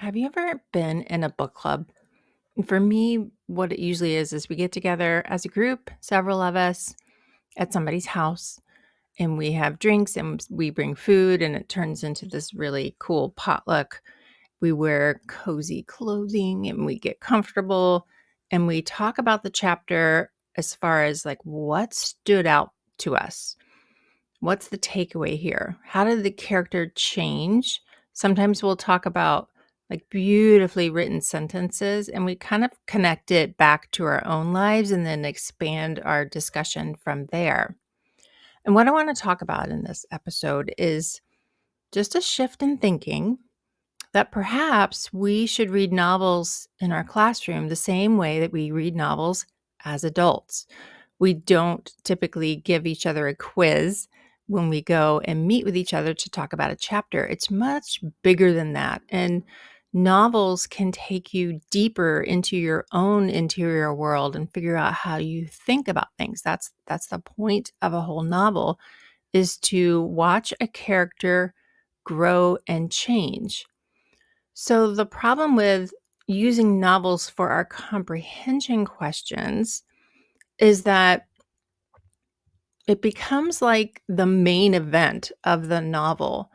Have you ever been in a book club? For me, what it usually is we get together as a group, several of us, at somebody's house, and we have drinks and we bring food, and it turns into this really cool potluck. We wear cozy clothing and we get comfortable and we talk about the chapter as far as like what stood out to us. What's the takeaway here? How did the character change? Sometimes we'll talk about like beautifully written sentences and we kind of connect it back to our own lives and then expand our discussion from there. And what I want to talk about in this episode is just a shift in thinking that perhaps we should read novels in our classroom the same way that we read novels as adults. We don't typically give each other a quiz when we go and meet with each other to talk about a chapter. It's much bigger than that. And novels can take you deeper into your own interior world and figure out how you think about things. That's the point of a whole novel, is to watch a character grow and change. So the problem with using novels for our comprehension questions is that it becomes like the main event of the novel.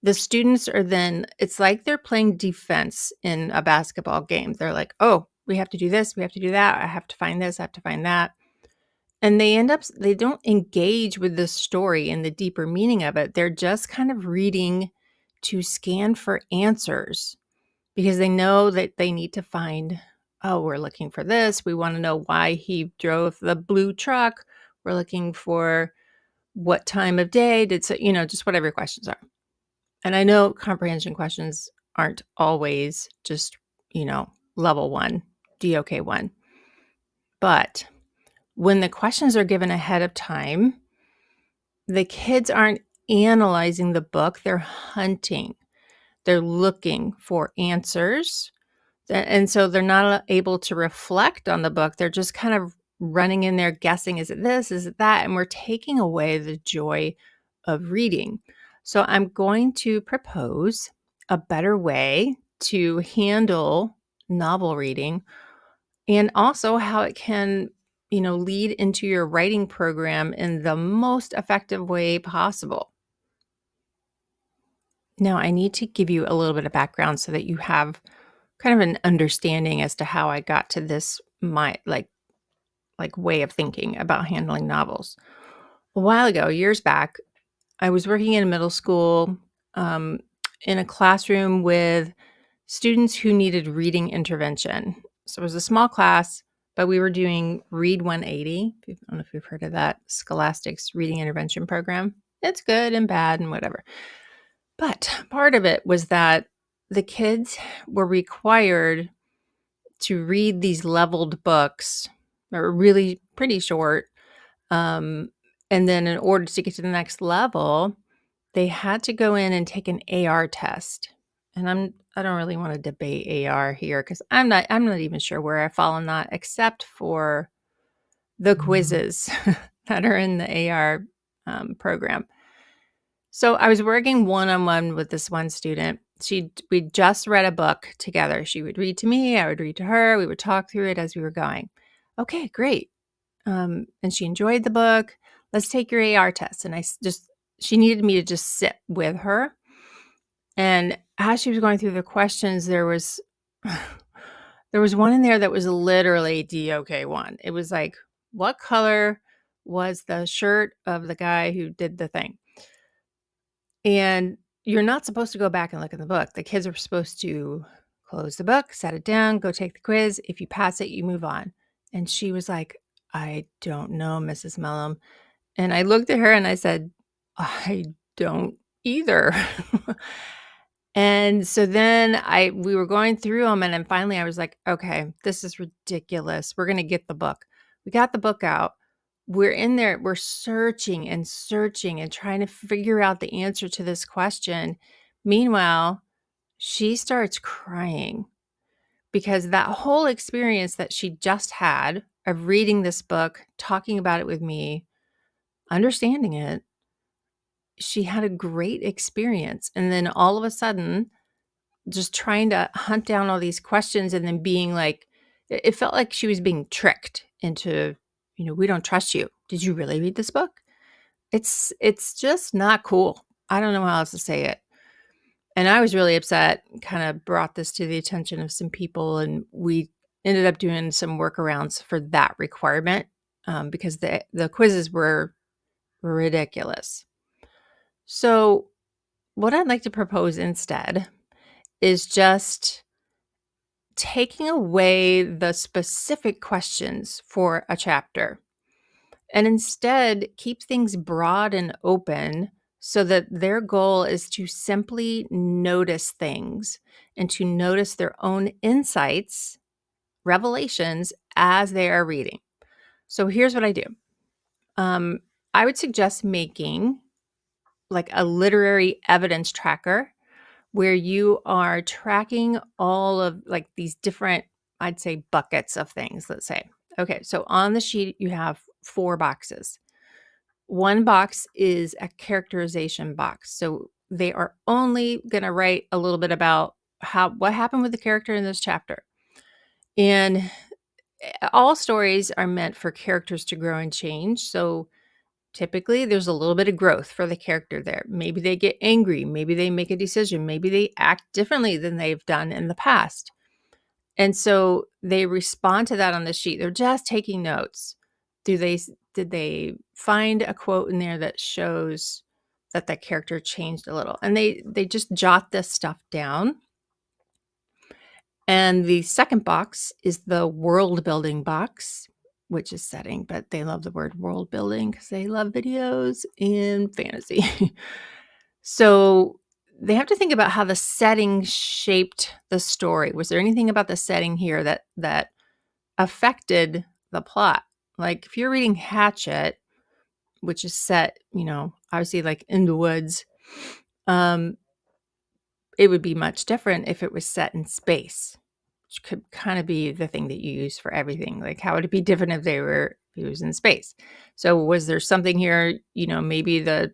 The students are then, it's like they're playing defense in a basketball game. They're like, oh, we have to do this, we have to do that, I have to find this, I have to find that. And they don't engage with the story and the deeper meaning of it. They're just kind of reading to scan for answers because they know that they need to find, oh, we're looking for this. We want to know why he drove the blue truck. We're looking for what time of day did so, just whatever your questions are. And I know comprehension questions aren't always just, level 1, DOK 1. But when the questions are given ahead of time, the kids aren't analyzing the book, they're hunting. They're looking for answers. And so they're not able to reflect on the book. They're just kind of running in there guessing, is it this? Is it that? And we're taking away the joy of reading. So I'm going to propose a better way to handle novel reading and also how it can, lead into your writing program in the most effective way possible. Now, I need to give you a little bit of background so that you have kind of an understanding as to how I got to this way of thinking about handling novels. A while ago, years back, I was working in a middle school in a classroom with students who needed reading intervention. So it was a small class, but we were doing Read 180. I don't know if you've heard of that, Scholastic's reading intervention program. It's good and bad and whatever. But part of it was that the kids were required to read these leveled books that were really pretty short. And then in order to get to the next level, they had to go in and take an AR test. And I don't really want to debate AR here because I'm not even sure where I fall on that, except for the quizzes that are in the AR program. So I was working one-on-one with this one student. We just read a book together. She would read to me, I would read to her. We would talk through it as we were going. Okay, great. And she enjoyed the book. Let's take your AR test. And she needed me to just sit with her. And as she was going through the questions, there was one in there that was literally DOK1. It was like, what color was the shirt of the guy who did the thing? And you're not supposed to go back and look in the book. The kids are supposed to close the book, set it down, go take the quiz. If you pass it, you move on. And she was like, I don't know, Mrs. Mellum. And I looked at her and I said, I don't either. And so then we were going through them, and then finally I was like, okay, this is ridiculous. We're going to get the book. We got the book out. We're in there, we're searching and trying to figure out the answer to this question. Meanwhile, she starts crying because that whole experience that she just had of reading this book, talking about it with me, understanding it, she had a great experience. And then all of a sudden, just trying to hunt down all these questions and then being like, it felt like she was being tricked into, we don't trust you. Did you really read this book? It's just not cool. I don't know how else to say it. And I was really upset, kind of brought this to the attention of some people, and we ended up doing some workarounds for that requirement because the quizzes were ridiculous. So what I'd like to propose instead is just taking away the specific questions for a chapter and instead keep things broad and open so that their goal is to simply notice things and to notice their own insights, revelations as they are reading. So here's what I do. I would suggest making like a literary evidence tracker where you are tracking all of like these different, I'd say, buckets of things, let's say. Okay, so on the sheet, you have 4 boxes. One box is a characterization box. So they are only going to write a little bit about what happened with the character in this chapter. And all stories are meant for characters to grow and change. So typically there's a little bit of growth for the character there. Maybe they get angry, maybe they make a decision, maybe they act differently than they've done in the past. And so they respond to that on the sheet. They're just taking notes. Did they find a quote in there that shows that that character changed a little? And they just jot this stuff down. And the second box is the world building box, which is setting, but they love the word world building because they love videos and fantasy. So they have to think about how the setting shaped the story. Was there anything about the setting here that affected the plot? Like if you're reading Hatchet, which is set, obviously like in the woods, it would be much different if it was set in space, which could kind of be the thing that you use for everything. Like how would it be different if it was in space? So was there something here, maybe the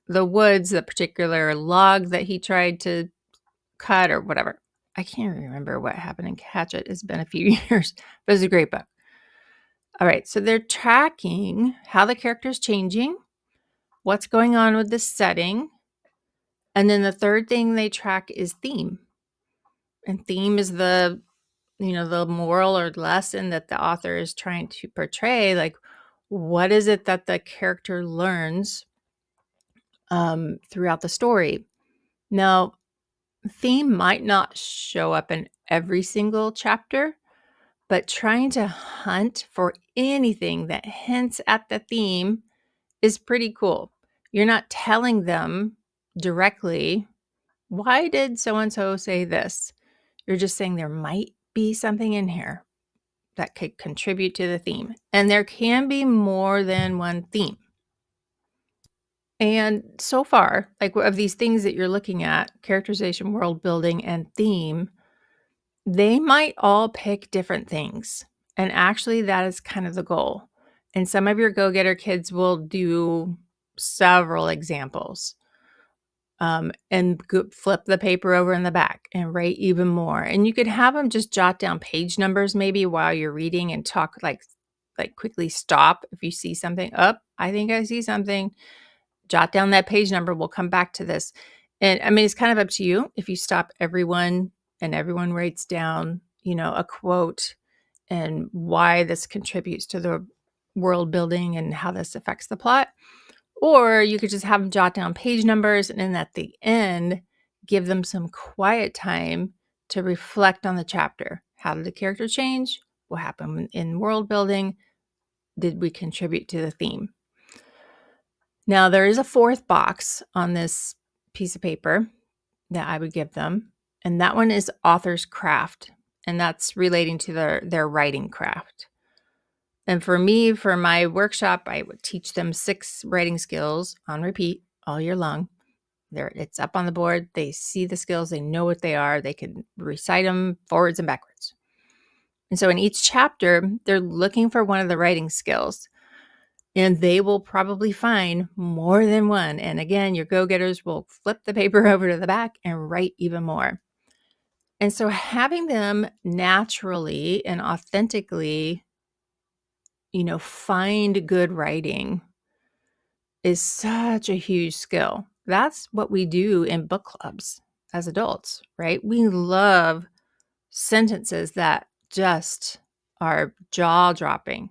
woods, the particular log that he tried to cut or whatever. I can't remember what happened in Hatchet. It's been a few years, but it's a great book. All right, so they're tracking how the character's changing, what's going on with the setting, and then the third thing they track is theme. And theme is the moral or lesson that the author is trying to portray. Like, what is it that the character learns throughout the story? Now, theme might not show up in every single chapter, but trying to hunt for anything that hints at the theme is pretty cool. You're not telling them directly, why did so-and-so say this? You're just saying there might be something in here that could contribute to the theme. And there can be more than one theme. And so far, like of these things that you're looking at, characterization, world building, and theme, they might all pick different things. And actually, that is kind of the goal. And some of your go-getter kids will do several examples and flip the paper over in the back and write even more. And you could have them just jot down page numbers maybe while you're reading and talk like quickly stop if you see something. I think I see something. Jot down that page number. We'll come back to this. And I mean, it's kind of up to you if you stop everyone and everyone writes down, a quote and why this contributes to the world building and how this affects the plot. Or you could just have them jot down page numbers and then at the end, give them some quiet time to reflect on the chapter. How did the character change? What happened in world building? Did we contribute to the theme? Now, there is a fourth box on this piece of paper that I would give them, and that one is author's craft, and that's relating to their writing craft. And for me, for my workshop, I would teach them 6 writing skills on repeat all year long. It's up on the board. They see the skills. They know what they are. They can recite them forwards and backwards. And so in each chapter, they're looking for one of the writing skills. And they will probably find more than one. And again, your go-getters will flip the paper over to the back and write even more. And so having them naturally and authentically, find good writing is such a huge skill. That's what we do in book clubs as adults, right? We love sentences that just are jaw dropping.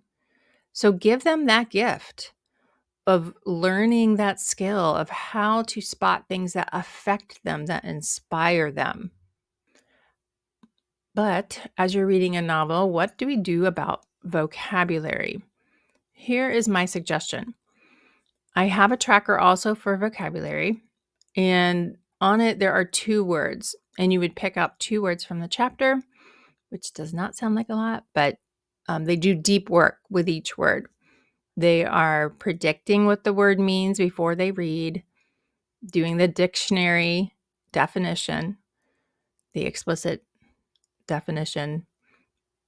So give them that gift of learning that skill of how to spot things that affect them, that inspire them. But as you're reading a novel, what do we do about vocabulary? Here is my suggestion. I have a tracker also for vocabulary, and on it there are 2 words, and you would pick out 2 words from the chapter, which does not sound like a lot, but they do deep work with each word. They are predicting what the word means before they read, doing the dictionary definition, the explicit definition.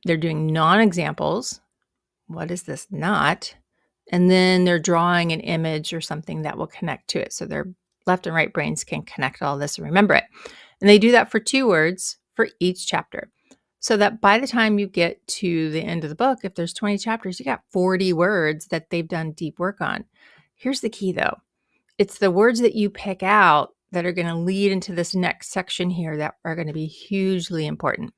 They're doing non-examples. What is this not? And then they're drawing an image or something that will connect to it. So their left and right brains can connect all this and remember it. And they do that for 2 words for each chapter. So that by the time you get to the end of the book, if there's 20 chapters, you got 40 words that they've done deep work on. Here's the key though. It's the words that you pick out that are going to lead into this next section here that are going to be hugely important.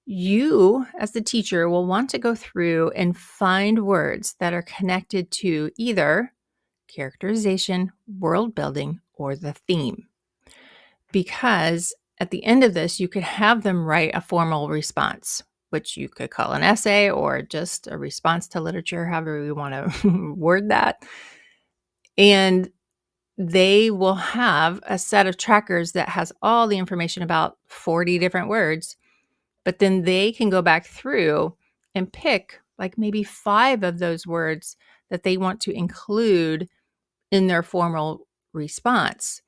You, as the teacher, will want to go through and find words that are connected to either characterization, world building, or the theme. Because at the end of this, you could have them write a formal response, which you could call an essay or just a response to literature, however you want to word that. And they will have a set of trackers that has all the information about 40 different words, but then they can go back through and pick like maybe 5 of those words that they want to include in their formal response.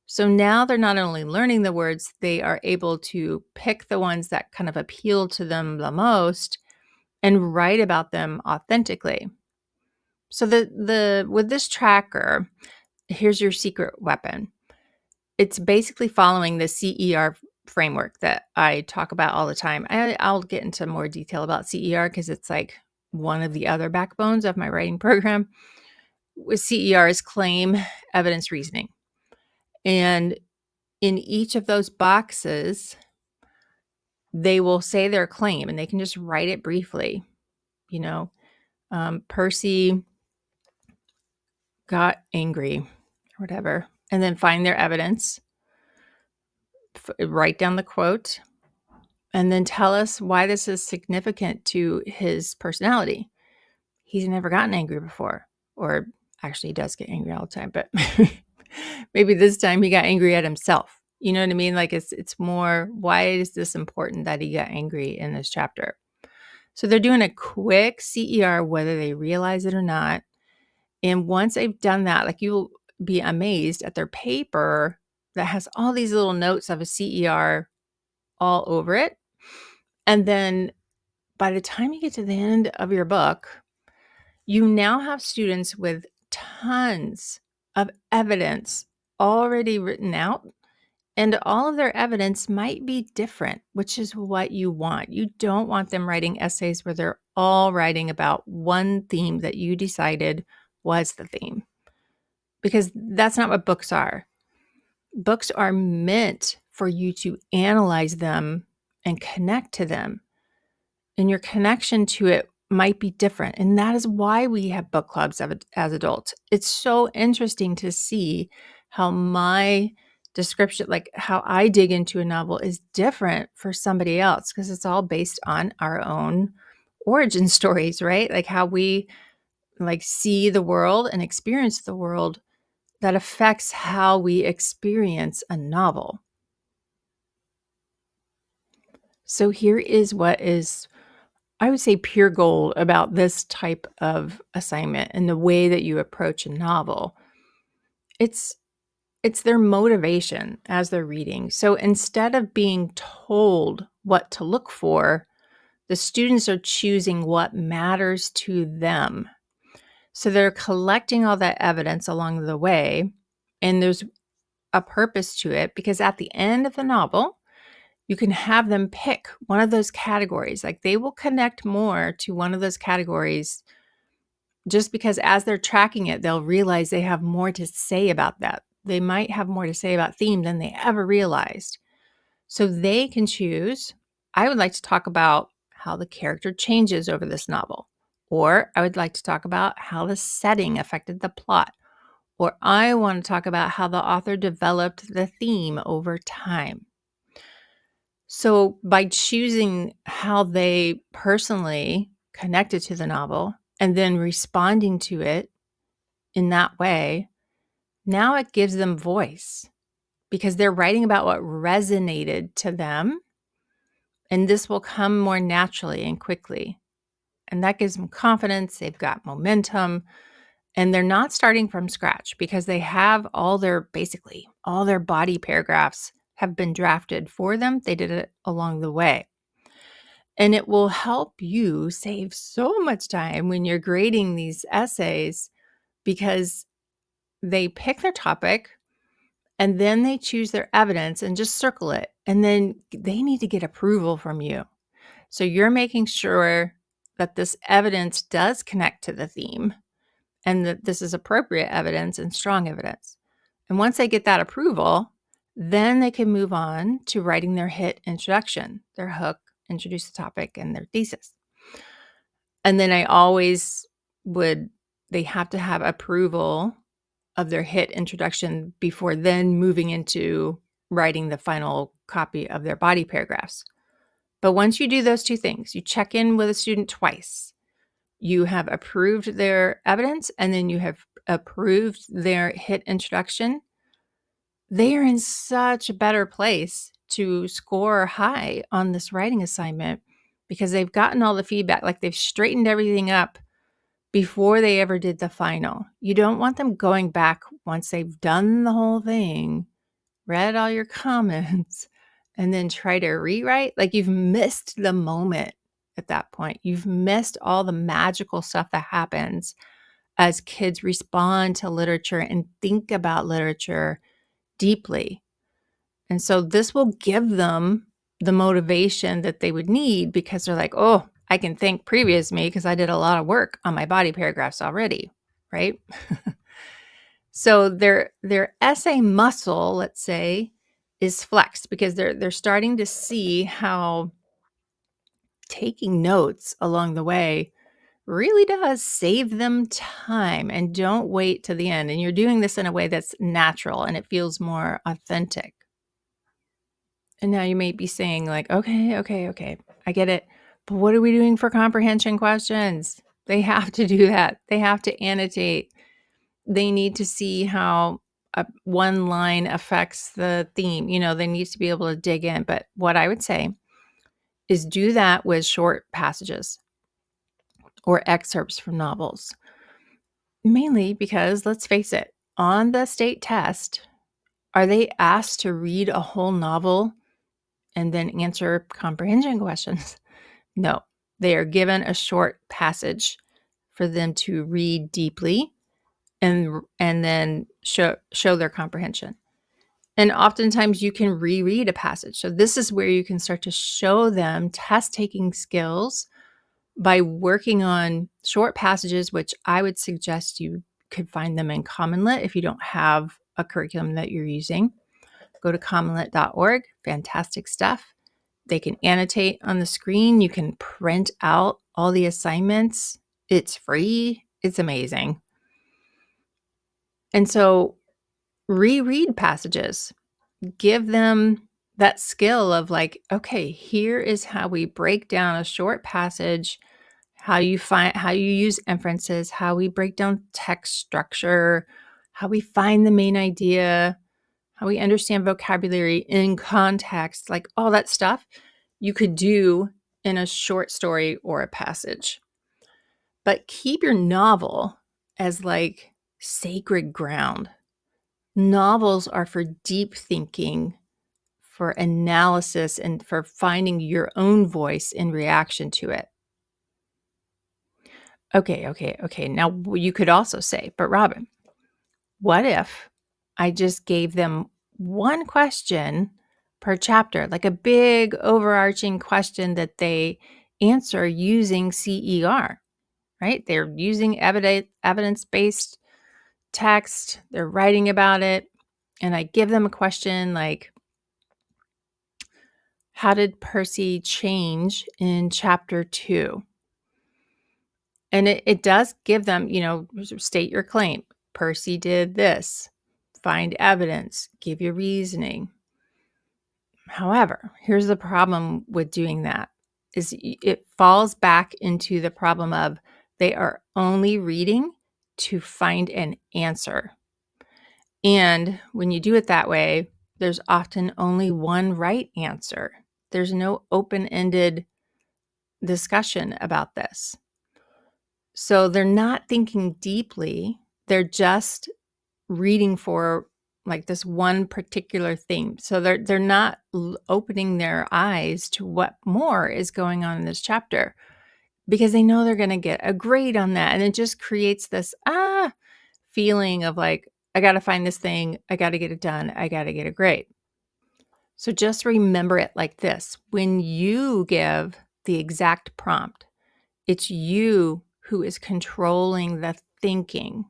So now they're not only learning the words, they are able to pick the ones that kind of appeal to them the most and write about them authentically. So the with this tracker, here's your secret weapon. It's basically following the CER framework that I talk about all the time. I'll get into more detail about CER because it's like one of the other backbones of my writing program. With CER is claim, evidence, reasoning. And in each of those boxes, they will say their claim and they can just write it briefly. Percy got angry or whatever, and then find their evidence, write down the quote, and then tell us why this is significant to his personality. He's never gotten angry before, or actually he does get angry all the time, but maybe this time he got angry at himself. You know what I mean? Like it's more, why is this important that he got angry in this chapter? So they're doing a quick CER, whether they realize it or not. And once they've done that, like you'll be amazed at their paper that has all these little notes of a CER all over it. And then by the time you get to the end of your book, you now have students with tons of evidence already written out, and all of their evidence might be different, which is what you want. You don't want them writing essays where they're all writing about one theme that you decided was the theme, because that's not what books are. Books are meant for you to analyze them and connect to them. And your connection to it might be different. And that is why we have book clubs as adults. It's so interesting to see how my description, like how I dig into a novel, is different for somebody else, because it's all based on our own origin stories, right? Like how we like see the world and experience the world that affects how we experience a novel. So here is what is, I would say, pure gold about this type of assignment and the way that you approach a novel. It's their motivation as they're reading. So instead of being told what to look for, the students are choosing what matters to them. So they're collecting all that evidence along the way, and there's a purpose to it, because at the end of the novel, you can have them pick one of those categories. Like they will connect more to one of those categories just because as they're tracking it, they'll realize they have more to say about that. They might have more to say about theme than they ever realized. So they can choose, I would like to talk about how the character changes over this novel, or I would like to talk about how the setting affected the plot, or I want to talk about how the author developed the theme over time. So by choosing how they personally connected to the novel and then responding to it in that way, now it gives them voice because they're writing about what resonated to them. And this will come more naturally and quickly. And that gives them confidence. They've got momentum and they're not starting from scratch because they have basically all their body paragraphs have been drafted for them. They did it along the way. And it will help you save so much time when you're grading these essays because they pick their topic and then they choose their evidence and just circle it. And then they need to get approval from you. So you're making sure that this evidence does connect to the theme and that this is appropriate evidence and strong evidence. And once they get that approval, then they can move on to writing their hit introduction, their hook, introduce the topic, and their thesis. And then they have to have approval of their hit introduction before then moving into writing the final copy of their body paragraphs. But once you do those two things, you check in with a student twice, you have approved their evidence, and then you have approved their hit introduction, they are in such a better place to score high on this writing assignment because they've gotten all the feedback, like they've straightened everything up before they ever did the final. You don't want them going back once they've done the whole thing, read all your comments, and then try to rewrite. Like you've missed the moment at that point. You've missed all the magical stuff that happens as kids respond to literature and think about literature deeply. And so this will give them the motivation that they would need because they're like, oh, I can thank previous me because I did a lot of work on my body paragraphs already, right? So their essay muscle, let's say, is flexed because they're starting to see how taking notes along the way really does save them time, and don't wait to the end. And you're doing this in a way that's natural and it feels more authentic. And now you may be saying like, okay, I get it. But what are we doing for comprehension questions? They have to do that. They have to annotate. They need to see how one line affects the theme. They need to be able to dig in. But what I would say is do that with short passages or excerpts from novels. Mainly because, let's face it, on the state test, are they asked to read a whole novel and then answer comprehension questions? No, they are given a short passage for them to read deeply and then show their comprehension. And oftentimes you can reread a passage. So this is where you can start to show them test-taking skills by working on short passages, which I would suggest you could find them in Common Lit if you don't have a curriculum that you're using. Go to commonlit.org. Fantastic stuff. They can annotate on the screen. You can print out all the assignments. It's free. It's amazing. And so reread passages. Give them that skill of like, okay, here is how we break down a short passage, how you use inferences, how we break down text structure, how we find the main idea, how we understand vocabulary in context, like all that stuff you could do in a short story or a passage. But keep your novel as like sacred ground. Novels are for deep thinking, for analysis, and for finding your own voice in reaction to it. Okay. Now you could also say, but Robin, what if I just gave them one question per chapter, like a big overarching question that they answer using CER, right? They're using evidence-based text, they're writing about it, and I give them a question like, how did Percy change in chapter 2? And it does give them, state your claim. Percy did this. Find evidence. Give your reasoning. However, here's the problem with doing that is it falls back into the problem of they are only reading to find an answer. And when you do it that way, there's often only one right answer. There's no open-ended discussion about this. So they're not thinking deeply. They're just reading for like this one particular theme. So they're not opening their eyes to what more is going on in this chapter because they know they're going to get a grade on that. And it just creates this feeling of like, I got to find this thing. I got to get it done. I got to get a grade. So just remember it like this. When you give the exact prompt, it's you who is controlling the thinking.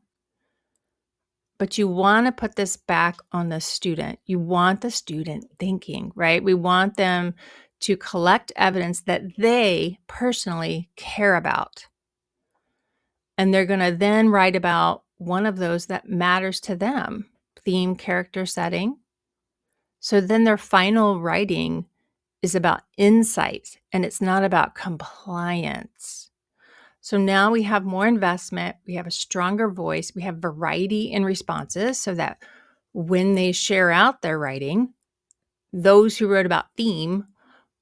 But you want to put this back on the student. You want the student thinking, right? We want them to collect evidence that they personally care about. And they're going to then write about one of those that matters to them, theme, character, setting. So then their final writing is about insight, and it's not about compliance. So now we have more investment, we have a stronger voice, we have variety in responses so that when they share out their writing, those who wrote about theme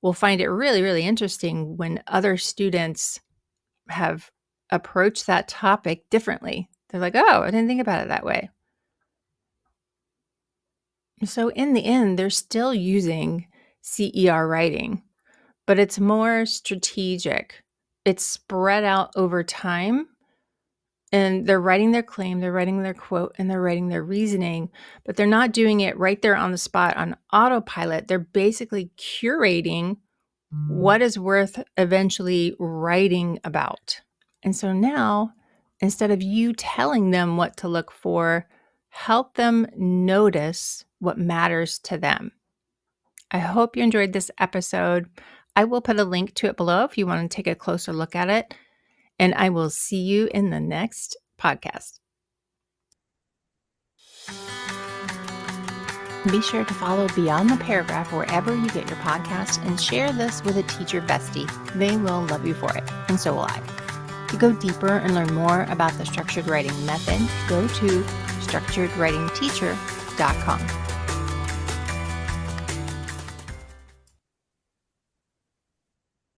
will find it really, really interesting when other students have approached that topic differently. They're like, oh, I didn't think about it that way. So in the end, they're still using CER writing, but it's more strategic. It's spread out over time, and they're writing their claim, they're writing their quote, and they're writing their reasoning, but they're not doing it right there on the spot on autopilot. They're basically curating what is worth eventually writing about. And so now, instead of you telling them what to look for, help them notice what matters to them. I hope you enjoyed this episode. I will put a link to it below if you want to take a closer look at it. And I will see you in the next podcast. Be sure to follow Beyond the Paragraph wherever you get your podcast and share this with a teacher bestie. They will love you for it, and so will I. To go deeper and learn more about the structured writing method, go to structuredwritingteacher.com.